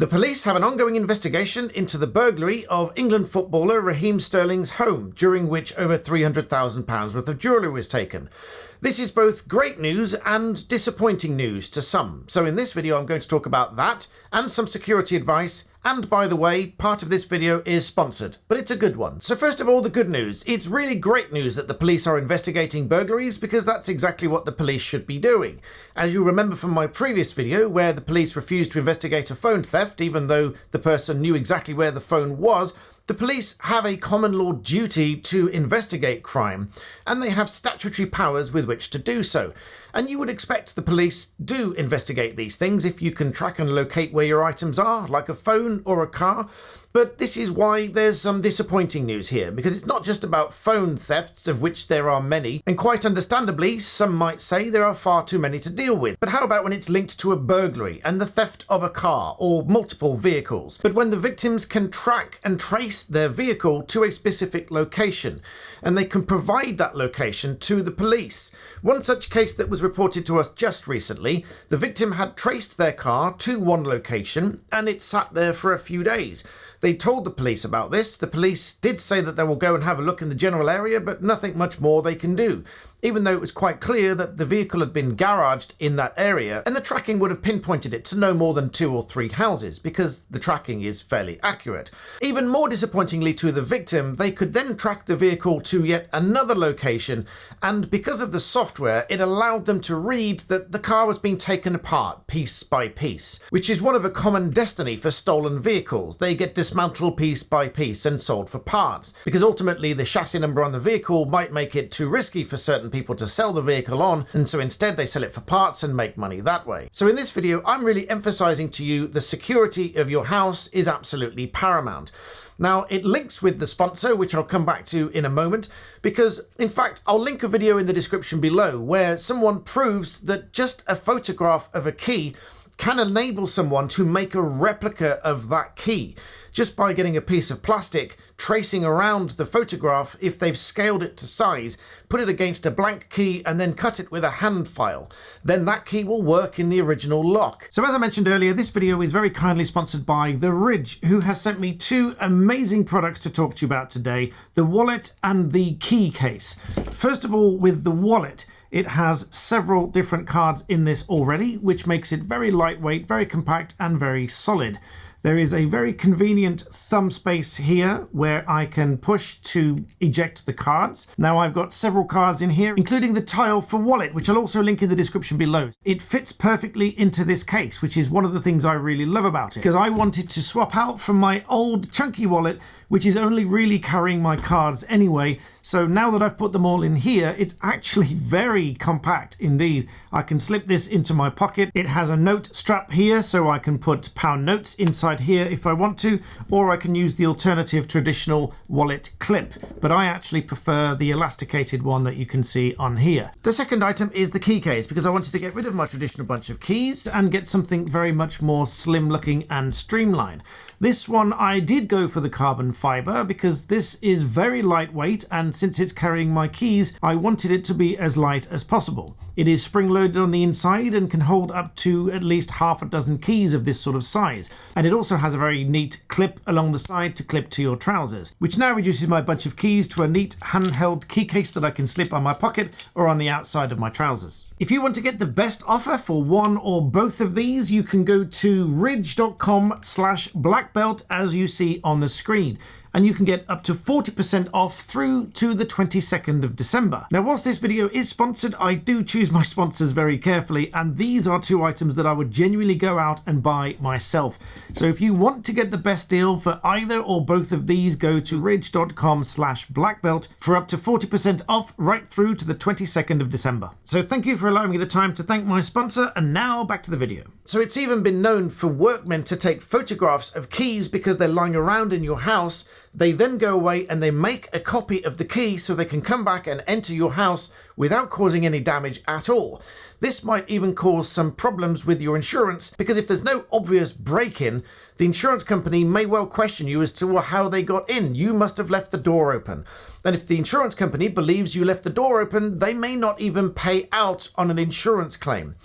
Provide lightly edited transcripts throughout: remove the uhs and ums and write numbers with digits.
The police have an ongoing investigation into the burglary of England footballer Raheem Sterling's home, during which over £300,000 worth of jewellery was taken. This is both great news and disappointing news to some. So in this video I'm going to talk about that and some security advice. And by the way, part of this video is sponsored, but it's a good one. So first of all, the good news. It's really great news that the police are investigating burglaries, because that's exactly what the police should be doing. As you remember from my previous video, where the police refused to investigate a phone theft, even though the person knew exactly where the phone was, the police have a common law duty to investigate crime, and they have statutory powers with which to do so. And you would expect the police do investigate these things if you can track and locate where your items are, like a phone or a car. But this is why there's some disappointing news here, because it's not just about phone thefts, of which there are many, and quite understandably, some might say there are far too many to deal with. But how about when it's linked to a burglary and the theft of a car or multiple vehicles? But when the victims can track and trace their vehicle to a specific location, and they can provide that location to the police. One such case that was reported to us just recently, the victim had traced their car to one location, and it sat there for a few days. They told the police about this. The police did say that they will go and have a look in the general area, but nothing much more they can do, even though it was quite clear that the vehicle had been garaged in that area, and the tracking would have pinpointed it to no more than 2 or 3 houses, because the tracking is fairly accurate. Even more disappointingly to the victim, they could then track the vehicle to yet another location, and because of the software, it allowed them to read that the car was being taken apart piece by piece, which is one of a common destiny for stolen vehicles. They get dismantled piece by piece and sold for parts, because ultimately the chassis number on the vehicle might make it too risky for certain people to sell the vehicle on, and so instead they sell it for parts and make money that way. So in this video, I'm really emphasizing to you the security of your house is absolutely paramount. Now, it links with the sponsor, which I'll come back to in a moment, because in fact, I'll link a video in the description below where someone proves that just a photograph of a key can enable someone to make a replica of that key, just by getting a piece of plastic, tracing around the photograph if they've scaled it to size, put it against a blank key and then cut it with a hand file. Then that key will work in the original lock. So as I mentioned earlier, this video is very kindly sponsored by The Ridge, who has sent me 2 amazing products to talk to you about today, the wallet and the key case. First of all, with the wallet, it has several different cards in this already, which makes it very lightweight, very compact and very solid. There is a very convenient thumb space here where I can push to eject the cards. Now I've got several cards in here, including the tile for wallet, which I'll also link in the description below. It fits perfectly into this case, which is one of the things I really love about it, because I wanted to swap out from my old chunky wallet, which is only really carrying my cards anyway. So now that I've put them all in here, it's actually very compact indeed. I can slip this into my pocket. It has a note strap here, so I can put pound notes inside here if I want to, or I can use the alternative traditional wallet clip, but I actually prefer the elasticated one that you can see on here. The second item is the key case, because I wanted to get rid of my traditional bunch of keys and get something very much more slim looking and streamlined. This one I did go for the carbon fiber because this is very lightweight, and since it's carrying my keys, I wanted it to be as light as possible. It is spring-loaded on the inside and can hold up to at least half a dozen keys of this sort of size. And it also has a very neat clip along the side to clip to your trousers, which now reduces my bunch of keys to a neat handheld key case that I can slip on my pocket or on the outside of my trousers. If you want to get the best offer for one or both of these, you can go to ridge.com/blackbelt as you see on the screen, and you can get up to 40% off through to the 22nd of December. Now, whilst this video is sponsored, I do choose my sponsors very carefully, and these are 2 items that I would genuinely go out and buy myself. So if you want to get the best deal for either or both of these, go to ridge.com/blackbelt for up to 40% off right through to the 22nd of December. So thank you for allowing me the time to thank my sponsor, and now back to the video. So it's even been known for workmen to take photographs of keys because they're lying around in your house. They then go away and they make a copy of the key so they can come back and enter your house without causing any damage at all. This might even cause some problems with your insurance, because if there's no obvious break-in, the insurance company may well question you as to how they got in. You must have left the door open. And if the insurance company believes you left the door open, they may not even pay out on an insurance claim.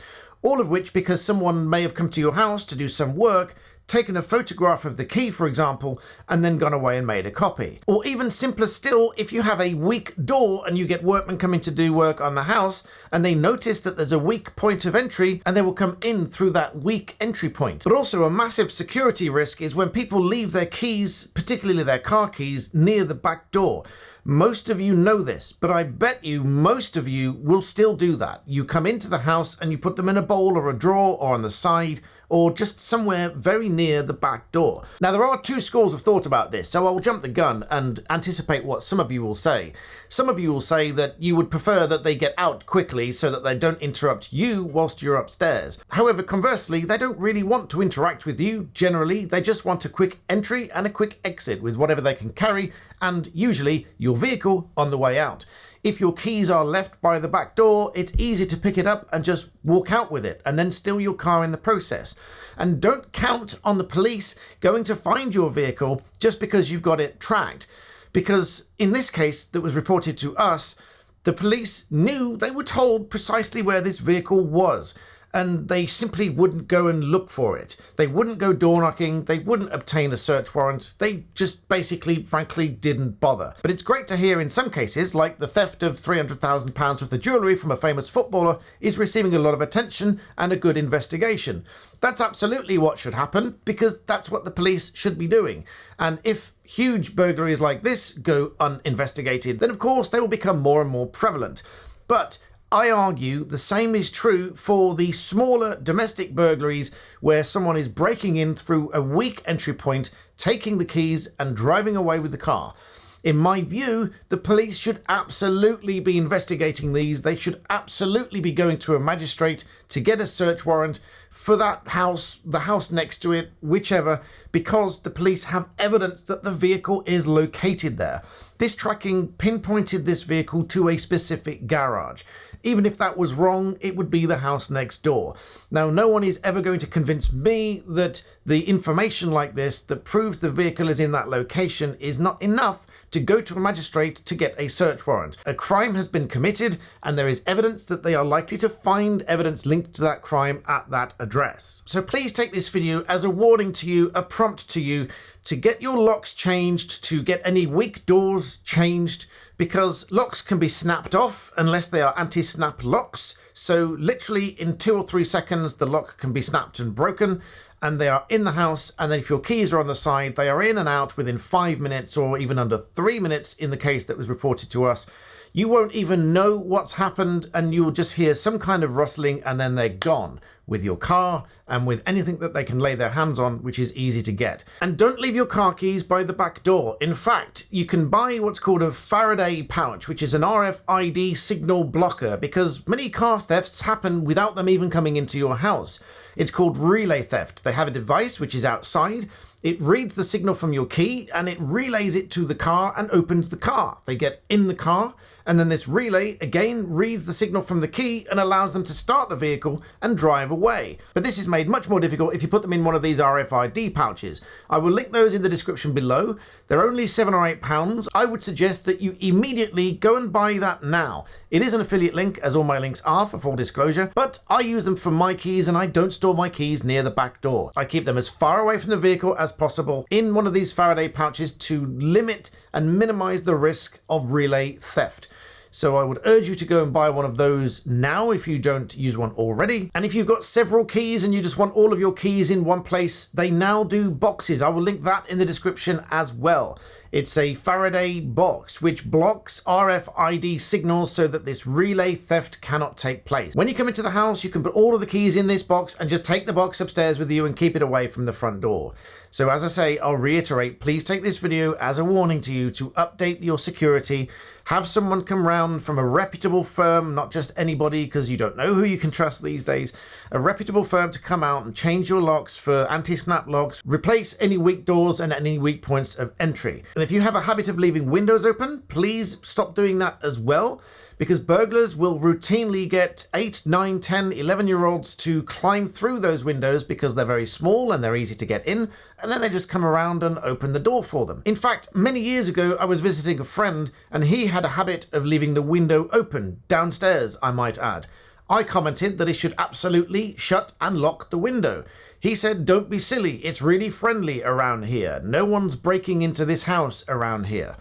All of which because someone may have come to your house to do some work, taken a photograph of the key, for example, and then gone away and made a copy. Or even simpler still, if you have a weak door and you get workmen coming to do work on the house and they notice that there's a weak point of entry and they will come in through that weak entry point. But also a massive security risk is when people leave their keys, particularly their car keys, near the back door. Most of you know this, but I bet you most of you will still do that. You come into the house and you put them in a bowl or a drawer or on the side or just somewhere very near the back door. Now, there are two schools of thought about this, so I'll jump the gun and anticipate what some of you will say. Some of you will say that you would prefer that they get out quickly so that they don't interrupt you whilst you're upstairs. However, conversely, they don't really want to interact with you generally. They just want a quick entry and a quick exit with whatever they can carry, and usually your vehicle on the way out. If your keys are left by the back door, it's easy to pick it up and just walk out with it and then steal your car in the process. And don't count on the police going to find your vehicle just because you've got it tracked. Because in this case that was reported to us, the police knew, they were told precisely where this vehicle was. And they simply wouldn't go and look for it. They wouldn't go door knocking. They wouldn't obtain a search warrant. They just basically, frankly, didn't bother. But it's great to hear in some cases, like the theft of £300,000 worth of jewellery from a famous footballer is receiving a lot of attention and a good investigation. That's absolutely what should happen, because that's what the police should be doing. And if huge burglaries like this go uninvestigated, then of course they will become more and more prevalent. But I argue the same is true for the smaller domestic burglaries where someone is breaking in through a weak entry point, taking the keys and driving away with the car. In my view, the police should absolutely be investigating these. They should absolutely be going to a magistrate to get a search warrant for that house, the house next to it, whichever, because the police have evidence that the vehicle is located there. This tracking pinpointed this vehicle to a specific garage. Even if that was wrong, it would be the house next door. Now, no one is ever going to convince me that the information like this that proves the vehicle is in that location is not enough to go to a magistrate to get a search warrant. A crime has been committed and there is evidence that they are likely to find evidence linked to that crime at that address. So please take this video as a warning to you, a prompt to you to get your locks changed, to get any weak doors changed, because locks can be snapped off unless they are anti-snap locks. So literally in 2 or 3 seconds, the lock can be snapped and broken, and they are in the house. And then if your keys are on the side, they are in and out within 5 minutes or even under 3 minutes in the case that was reported to us. You won't even know what's happened, and you'll just hear some kind of rustling and then they're gone with your car and with anything that they can lay their hands on, which is easy to get. And don't leave your car keys by the back door. In fact, you can buy what's called a Faraday pouch, which is an RFID signal blocker, because many car thefts happen without them even coming into your house. It's called relay theft. They have a device which is outside. It reads the signal from your key and it relays it to the car and opens the car. They get in the car, and then this relay again reads the signal from the key and allows them to start the vehicle and drive away. But this is made much more difficult if you put them in one of these RFID pouches. I will link those in the description below. They're only £7 or £8. I would suggest that you immediately go and buy that now. It is an affiliate link, as all my links are, for full disclosure, but I use them for my keys and I don't store my keys near the back door. I keep them as far away from the vehicle as possible in one of these Faraday pouches to limit and minimize the risk of relay theft. So I would urge you to go and buy one of those now if you don't use one already. And if you've got several keys and you just want all of your keys in one place, they now do boxes. I will link that in the description as well. It's a Faraday box which blocks RFID signals so that this relay theft cannot take place. When you come into the house, you can put all of the keys in this box and just take the box upstairs with you and keep it away from the front door. So as I say, I'll reiterate, please take this video as a warning to you to update your security. Have someone come round from a reputable firm, not just anybody, because you don't know who you can trust these days. A reputable firm to come out and change your locks for anti-snap locks, replace any weak doors and any weak points of entry. And if you have a habit of leaving windows open, please stop doing that as well, because burglars will routinely get 8, 9, 10, 11-year-olds to climb through those windows because they're very small and they're easy to get in, and then they just come around and open the door for them. In fact, many years ago, I was visiting a friend and he had a habit of leaving the window open, downstairs, I might add. I commented that he should absolutely shut and lock the window. He said, "Don't be silly, it's really friendly around here. No one's breaking into this house around here."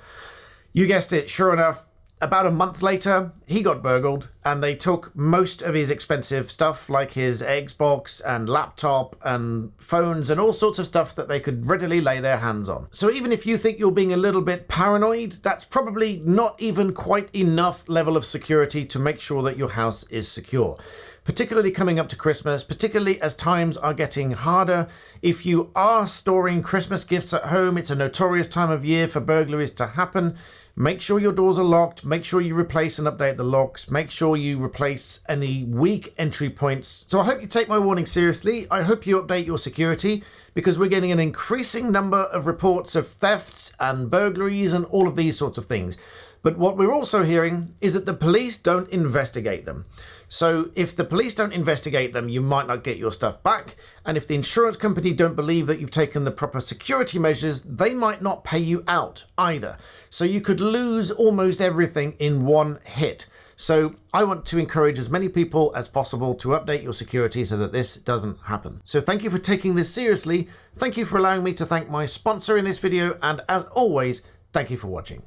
You guessed it, sure enough, about a month later, he got burgled and they took most of his expensive stuff like his Xbox and laptop and phones and all sorts of stuff that they could readily lay their hands on. So even if you think you're being a little bit paranoid, that's probably not even quite enough level of security to make sure that your house is secure. Particularly coming up to Christmas, particularly as times are getting harder. If you are storing Christmas gifts at home, it's a notorious time of year for burglaries to happen. Make sure your doors are locked, make sure you replace and update the locks, make sure you replace any weak entry points. So I hope you take my warning seriously. I hope you update your security because we're getting an increasing number of reports of thefts and burglaries and all of these sorts of things. But what we're also hearing is that the police don't investigate them. So if the police don't investigate them, you might not get your stuff back. And if the insurance company don't believe that you've taken the proper security measures, they might not pay you out either. So you could lose almost everything in one hit. So I want to encourage as many people as possible to update your security so that this doesn't happen. So thank you for taking this seriously. Thank you for allowing me to thank my sponsor in this video. And as always, thank you for watching.